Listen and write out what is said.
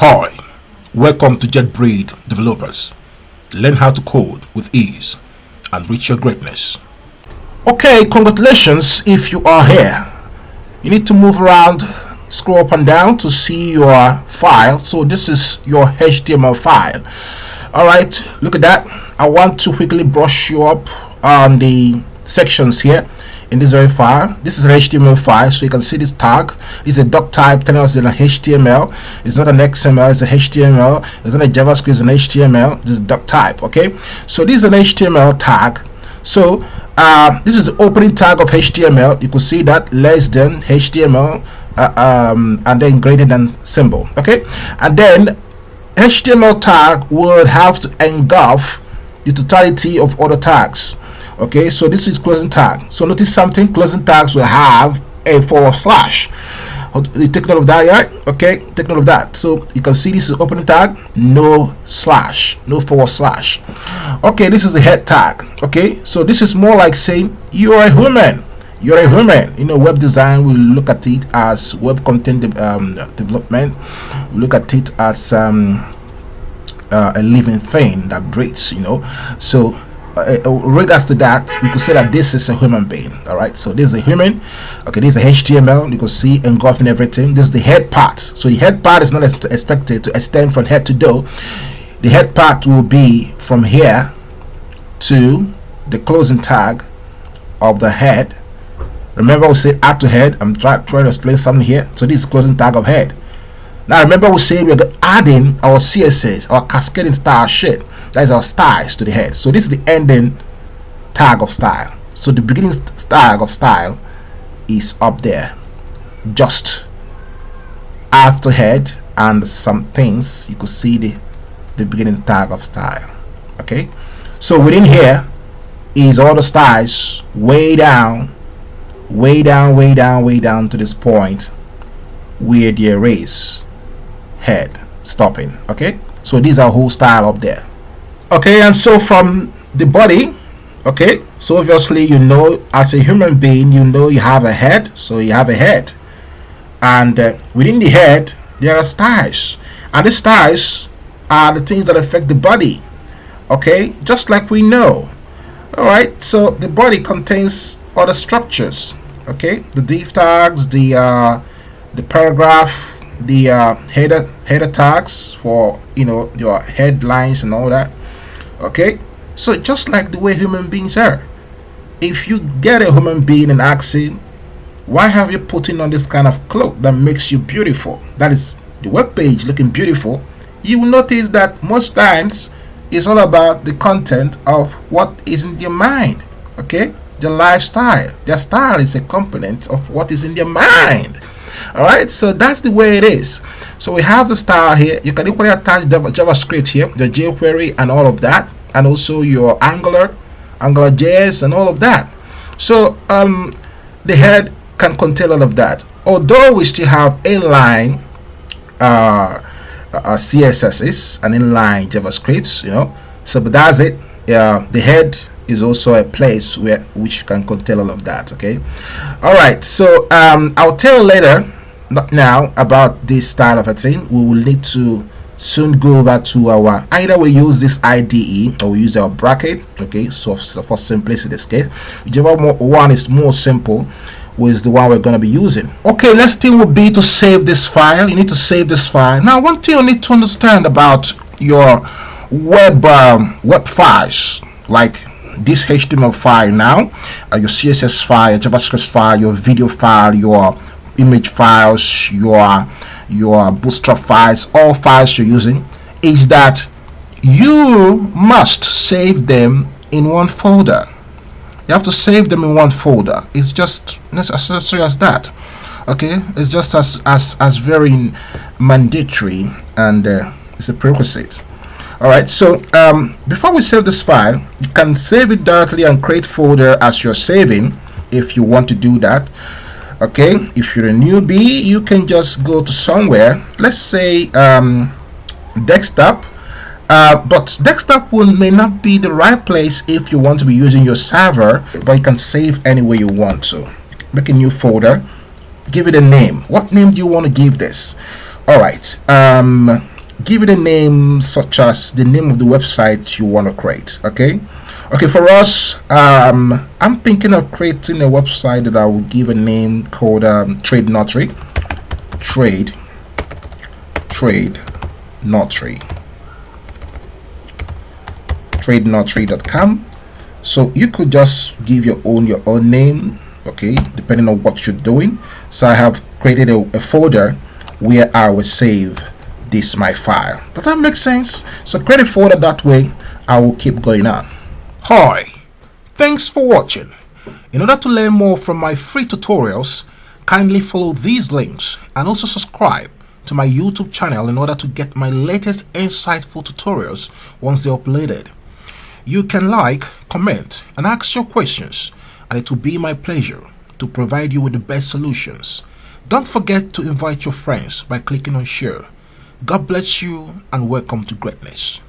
Hi, welcome to JetBrains Developers. Learn how to code with ease and reach your greatness. Okay, congratulations if you are here. You need to move around, scroll up and down to see your file. So this is your HTML file. Alright, look at that. I want to quickly brush you up on the sections here in this very file. This is an HTML file, so you can see this tag. It's a doc type telling us it's an HTML. It's not an XML, it's a HTML. It's not a JavaScript, it's an HTML. This is doc type. Okay, so this is an HTML tag. So this is the opening tag of HTML. You could see that less than HTML and then greater than symbol. Okay, and then HTML tag would have to engulf the totality of other tags. Okay, so this is closing tag. So notice something, closing tags will have a forward slash. You take note of that, right? Okay, take note of that. So you can see this is opening tag, no slash, no forward slash. Okay, this is the head tag. Okay, so this is more like saying you're a human. You're a human. You know, web design, we look at it as web content development. We look at it as a living thing that breathes, you know. So regards to that, we could say that this is a human being. All right, so this is a human. Okay, this is a HTML. You can see engulfing everything. This is the head part. So the head part is not expected to extend from head to toe. The head part will be from here to the closing tag of the head. Remember, we say add to head. I'm trying to explain something here. So this is closing tag of head. Now remember, we say we're adding our CSS, our cascading style shit. That is our styles to the head. So this is the ending tag of style. So the beginning tag of style is up there, just after head and some things. You could see the beginning tag of style. Okay, so within here is all the styles way down to this point where the erase head stopping. Okay, so these are whole style up there. Okay, and so from the body, okay, so obviously, you know, as a human being, you know you have a head, so you have a head, and within the head there are styles, and the styles are the things that affect the body. Okay, just like we know. All right, so the body contains other structures. Okay, the div tags, the paragraph, the header tags for, you know, your headlines and all that. Okay, so just like the way human beings are, if you get a human being and ask him, why have you put in on this kind of cloak that makes you beautiful, that is the web page looking beautiful, you will notice that most times it's all about the content of what is in your mind. Okay, the lifestyle, their style is a component of what is in their mind. All right, so that's the way it is. So we have the style here. You can equally attach JavaScript here, the JQuery and all of that, and also your Angular JS and all of that. So the head can contain all of that. Although we still have inline CSSs and inline JavaScripts, you know. So but that's it. The head is also a place which can contain all of that. Okay. All right. So I'll tell you later. Not now about this style of a thing. We will need to soon go over to our, either we use this IDE or we use our bracket. Okay, so for simplicity's case, whichever one is more simple is the one we're going to be using. Okay, next thing would be to save this file. You need to save this file. Now, one thing you need to understand about your web files, like this HTML file now, your CSS file, your JavaScript file, your video file, your image files, your bootstrap files, all files you're using, is that you must save them in one folder. You have to save them in one folder. It's just as necessary as that. Okay, it's just as very mandatory, and it's a prerequisite. All right, so before we save this file, you can save it directly and create folder as you're saving if you want to do that. Okay, if you're a newbie, you can just go to somewhere, let's say desktop, but desktop may not be the right place if you want to be using your server, but you can save any way you want to. Make a new folder, give it a name. What name do you want to give this? All right. Give it a name such as the name of the website you want to create. Okay. Okay. For us, I'm thinking of creating a website that I will give a name called Trade Notary. Trade Notary. TradeNotary.com. So you could just give your own name, okay, depending on what you're doing. So I have created a folder where I will save this my file. Does that make sense? So create a folder, that way I will keep going on. Hi, thanks for watching. In order to learn more from my free tutorials, kindly follow these links and also subscribe to my YouTube channel in order to get my latest insightful tutorials once they're uploaded. You can like, comment, and ask your questions, and it will be my pleasure to provide you with the best solutions. Don't forget to invite your friends by clicking on share. God bless you and welcome to greatness.